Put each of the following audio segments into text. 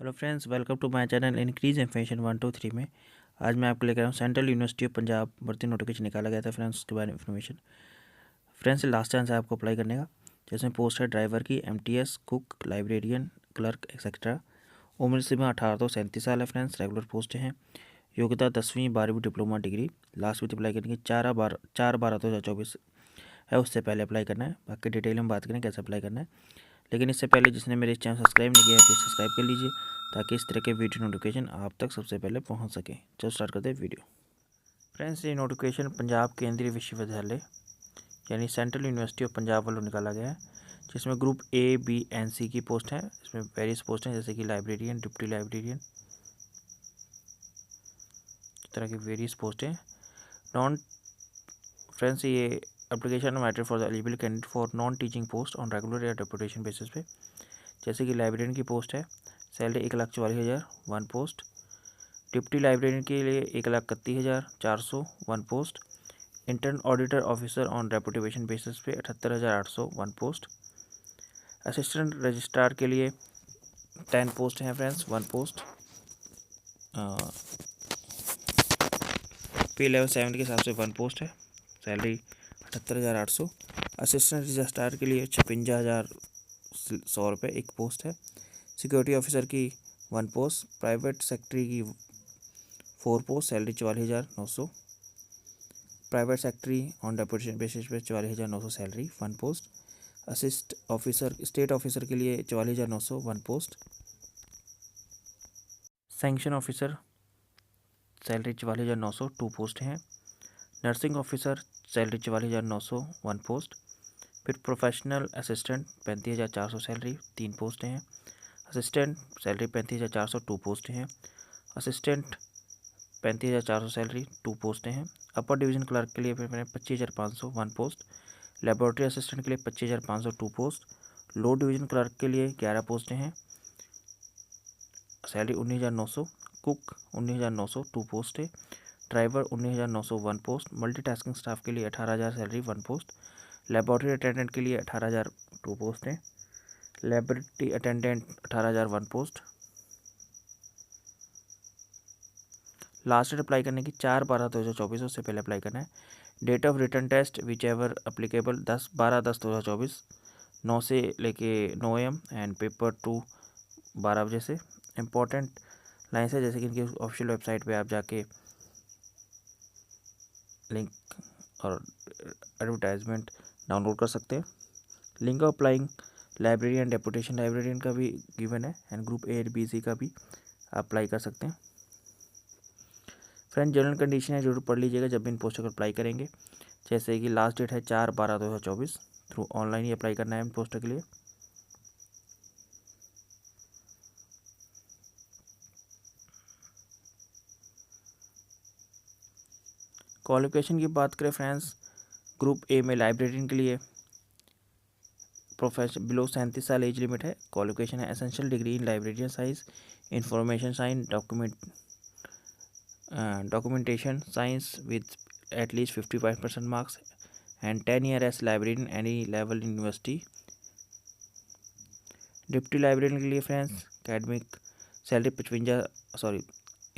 Hello friends, welcome to my channel increase information 1 2 3 में। आज मैं आपको लेकर आया हूँ सेंट्रल यूनिवर्सिटी ऑफ पंजाब भर्ती नोटिफिकेशन निकाला गया था फ्रेंड्स, उसके बारे में इन्फॉर्मेशन। फ्रेंड्स, लास्ट चांस है आपको अप्लाई करने का। जिसमें पोस्ट है ड्राइवर की, MTS, cook, librarian, clerk etcetera. उम्र सीमा 18 से 37 साल है फ्रेंड्स। रेगुलर पोस्ट हैं। योग्यता 10वीं 12वीं diploma degree. Last with apply करने की 4/12/2024 है, उससे पहले अप्लाई करना है। बाकी डिटेल में बात करें कैसे अप्लाई करना है, लेकिन इससे पहले जिसने मेरे चैनल सब्सक्राइब नहीं किया है प्लीज़ सब्सक्राइब कर लीजिए, ताकि इस तरह के वीडियो नोटिफिकेशन आप तक सबसे पहले पहुंच सके। चलो स्टार्ट करते हैं वीडियो। फ्रेंड्स, ये नोटिफिकेशन पंजाब केंद्रीय विश्वविद्यालय यानी सेंट्रल यूनिवर्सिटी ऑफ पंजाब वालों निकाला गया है, जिसमें ग्रुप ए, बी एंड सी की पोस्ट है। इसमें वेरियस पोस्ट हैं जैसे कि लाइब्रेरियन, डिप्टी लाइब्रेरियन, इस तरह की वेरियस पोस्ट हैं। नॉन फ्रेंड्स, ये application matter for the eligible candidate for non teaching post on regular या डेपुटेशन बेसिस पे। जैसे कि लाइब्रेरियन की पोस्ट है, salary 1,44,000 one post. Deputy librarian के लिए 1,31,400 one post. Intern auditor officer on reputation basis पे 78,800 वन पोस्ट। असिस्टेंट रजिस्ट्रार के लिए 10 पोस्ट हैं friends, one post. Pay level 7 के हिसाब से वन पोस्ट है, सैलरी 78,800। असिस्टेंट रजिस्ट्रार के लिए 56,100 रुपये एक पोस्ट है। सिक्योरिटी ऑफिसर की वन पोस्ट। प्राइवेट सेक्रेटरी की 4 post, salary 44,900। Private secretary on deputation basis पे 44,900 salary, one post. Assist officer, state officer के लिए 44,900 one post. Sanction officer, salary 44,900 two post हैं। Nursing officer, salary 44,900 one post. फिर professional assistant 35,400 salary, 3 post हैं। Assistant salary 35,400 to post हैं। Assistant 35,400 salary, 2 पोस्टें हैं। अपर division clerk के लिए फिर मैंने 25,500 वन पोस्ट। लेबोरेटरी असिस्टेंट के लिए 25,500 two post. Low division clerk के लिए 11 पोस्टें हैं, सैलरी 19,900। कुक 19,900 टू पोस्ट है। Driver 19,900 one post. Multitasking staff के लिए 18,000 salary, one post. Laboratory attendant के लिए 18,000 टू पोस्ट हैं। Laboratory attendant 18,000 one post. Last date apply करने की 4/12/2024, उससे पहले अप्लाई करना है। Date of written test whichever applicable 10/12/10/2024 9 से लेके 9 AM एंड पेपर 2 12 बजे से। इम्पोर्टेंट लाइन्स है जैसे कि इनकी ऑफिशियल वेबसाइट पे आप जाके लिंक और एडवर्टाइजमेंट डाउनलोड कर सकते हैं। Link of applying librarian deputation librarian का भी गिवन है, and group A B C का भी अप्लाई कर सकते हैं। फ्रेंड, जनरल कंडीशन है, जरूर पढ़ लीजिएगा जब भी इन पोस्टों को अप्लाई करेंगे। जैसे कि लास्ट डेट है 4/12/2024, थ्रू ऑनलाइन ही अप्लाई करना है इन पोस्टों के लिए। क्वालिफिकेशन की बात करें फ्रेंड्स, ग्रुप ए में लाइब्रेरियन के लिए प्रोफेशन बिलो 37 साल एज लिमिट है। क्वालिफिकेशन है essential degree in librarian science, information science, documentation science with at least 55% marks and 10 year as librarian any level university. Deputy librarian के लिए friends academic salary 55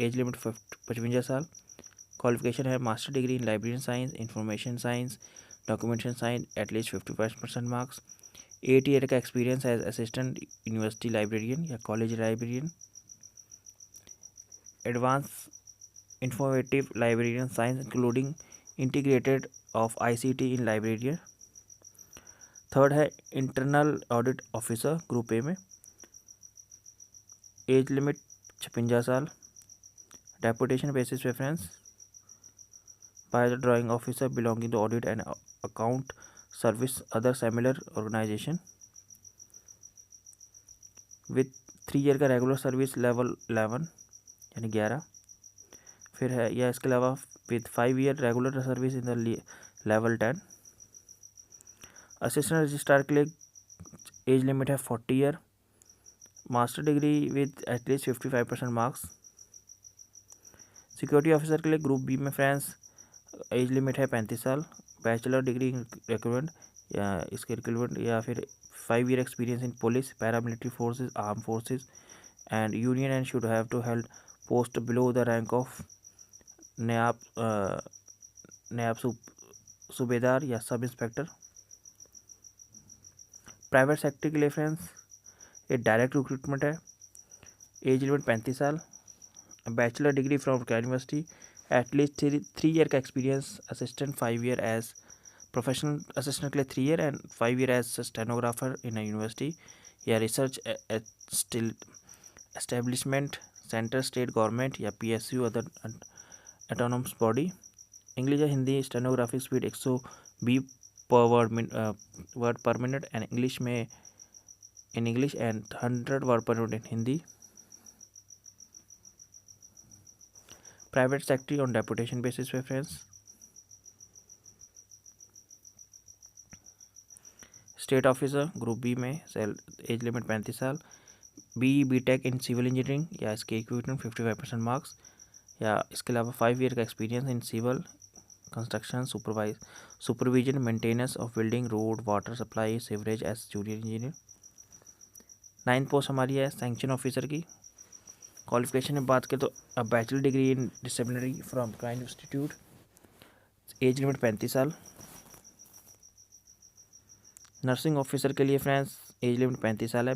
age limit 55 साल। Qualification है master degree in librarian science, information science, documentation science, at least 55% marks. 8 year का experience as assistant university librarian या college librarian. Advance informative librarian science including integrated of ICT in librarian. Third है internal audit officer group A में, age limit 56 साल। Deputation basis preference by the drawing officer belonging to audit and account service other similar organisation with 3 year का regular service level 11 यानी 11। फिर है या इसके अलावा with 5 year regular service in the level 10। Assistant registrar के लिए एज लिमिट है 40 year. Master degree with at least 55% marks. Security officer के लिए ग्रुप बी में फ्रेंड्स एज लिमिट है 35 साल। बैचलर डिग्री इक्विवेलेंट या इसके इक्विवेलेंट या फिर 5 year experience in police, paramilitary forces, arm forces and union and should have to held post below the rank of नायब नायब सूबेदार या सब इंस्पेक्टर। प्राइवेट सेक्टर के लिए फ्रेंड्स ये डायरेक्ट रिक्रूटमेंट है। एज लिमिट 35 साल। Bachelor degree from university, at least 3 year का experience. Assistant 5 year as professional assistant के लिए 3 year and 5 year as stenographer in a university या research still establishment, centre, state government या PSU other autonomous body. English या Hindi स्टेनोग्राफिक speed 120 पर word per minute and English में in English and 100 word per minute in Hindi. Private sector on deputation basis पे friends. State officer group B में age limit 35 साल। BTech in civil engineering या इसके equivalent 55% marks या इसके अलावा 5 ईयर का experience in civil construction supervision maintenance of building, road, water supply, sewerage as junior engineer. 9th post हमारी है सैंक्शन ऑफिसर की। क्वालिफिकेशन में बात करें तो a bachelor degree in disciplinary from crime institute. As limit 35 साल। Nursing officer के लिए फ्रेंड्स एज लिमिट 35 साल है।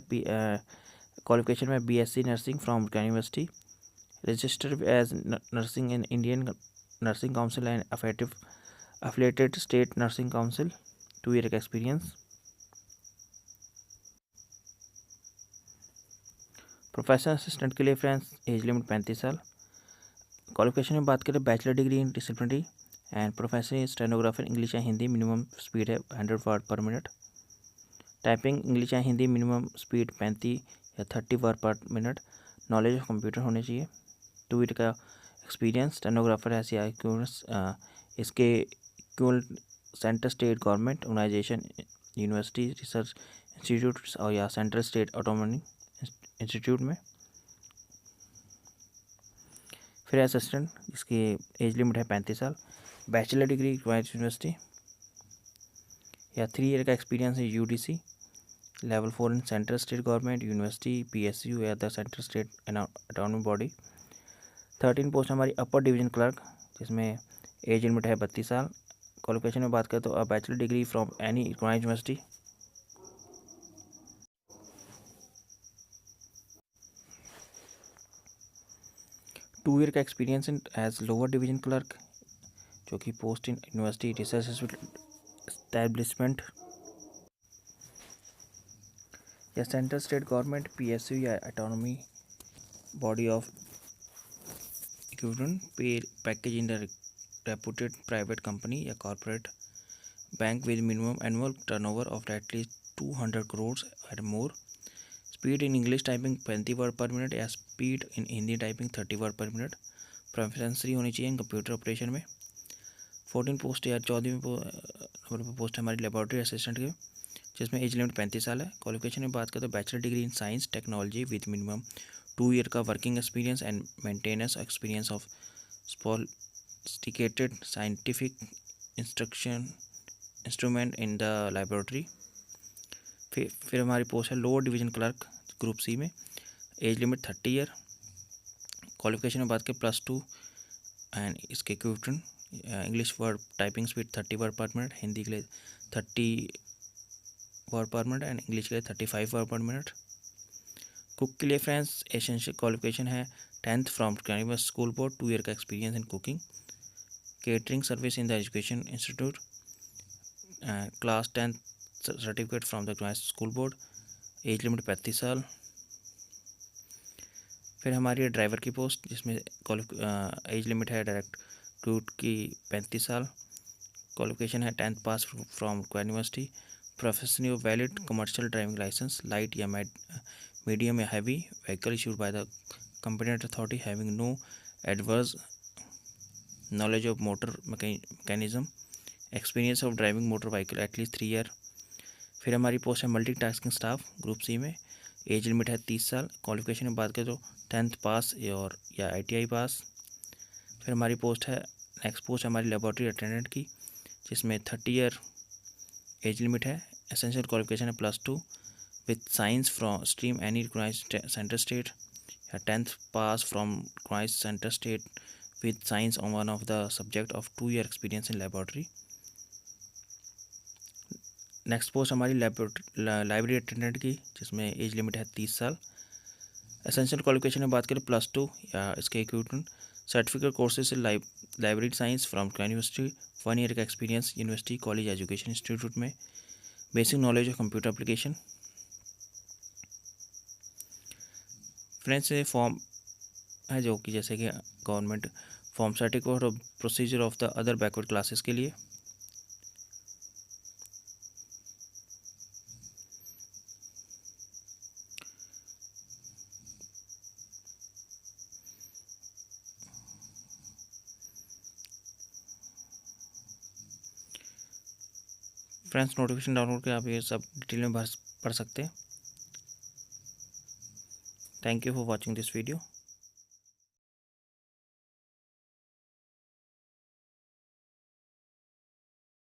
क्वालिफिकेशन में BSc nursing from university, registered as nursing in Indian nursing council and affiliated state nursing council, 2 year का experience. Professional assistant के लिए friends as limit 35 साल। क्वालिफिकेशन में बात करें bachelor degree in disciplinary and professional stenographer English या Hindi, minimum speed है 100 word per minute. Typing English या हिंदी मिनिमम स्पीड 35 या 30 word per minute. Knowledge of computer होने चाहिए। 2 ईयर का एक्सपीरियंस। स्टेनोग्राफर ऐसे इसके centre state government organisation, university, research institute और या सेंट्रल स्टेट ऑटोनॉमी इंस्टीट्यूट में। फिर असिस्टेंट इसकी एज लिमिट है 35 साल। बैचलर डिग्री यूनिवर्सिटी या 3 ईयर का एक्सपीरियंस है UDC level 4 in central state government, university, PSU या the central state autonomy body. 13 post हमारी अपर डिवीजन क्लर्क जिसमें एज लिमिट है 32 साल। क्वालिफिकेशन में बात करें तो a bachelor degree from any university. Two year का experience in as lower division clerk जो कि post in university, research establishment या सेंट्रल स्टेट गवर्नमेंट, PSU या autonomy body of equivalent pay package in the reputed private company या corporate bank with minimum annual turnover of at least 200 crores and more. Speed in English typing 20 word per minute या speed in Hindi typing 30 word per minute. Proficiency होनी चाहिए computer operation में। 14 post या 14वीं number पर post हमारी laboratory assistant की जिसमें एज लिमिट 35 साल है। क्वालिफिकेशन में बात करें तो bachelor degree in science technology with minimum 2 year का working experience and maintenance experience of sophisticated scientific instrument in the laboratory. फिर हमारी पोस्ट है lower division clerk group C में। Age limit 30 year. क्वालिफिकेशन में बात करें +2 एंड इसके equivalent English word typing speed 30 word per minute, Hindi के लिए 30 word per minute and English के लिए 35 वर्ड पर मिनट। कुक के लिए फ्रेंड्स एसेंशियल क्वालिफिकेशन है 10th from university school board, 2 year का experience in cooking. Catering service in the education institute, class 10th certificate from the university school board. Age limit 35 साल। फिर हमारी driver की post जिसमें age limit है direct route की 35 साल। Qualification है 10th pass from university. Professional valid commercial driving licence light या मीडियम या heavy vehicle issued by the competent authority having no adverse knowledge of motor mechanism, experience of driving motor vehicle at least 3 year। फिर हमारी post है multitasking staff group C में। Age limit है 30 साल। Qualification में बात करें तो 10th पास और या ITI पास। फिर हमारी पोस्ट है नेक्स्ट पोस्ट हमारी लेबोरेटरी अटेंडेंट की जिसमें 30 ईयर एज लिमिट है। एसेंशियल क्वालिफिकेशन है +2 with science from stream any recognised central state है 10th pass from Christ centre state with science on one of the subject of 2 year experience in laboratory. Next post हमारी library attendant की, जिसमें age limit है 30 साल। Essential qualification में बात करें +2 या इसके इक्विवेलेंट, सर्टिफिकेट कोर्सेज से library science from university, 1 year का experience university college education institute में, basic knowledge of computer application. Friends ये फॉर्म है जो कि जैसे कि गवर्नमेंट फॉर्म सर्टिफिकेट और procedure of the other backward classes के लिए। फ्रेंड्स नोटिफिकेशन डाउनलोड करके आप ये सब डिटेल में पढ़ सकते हैं। Thank you for watching this video.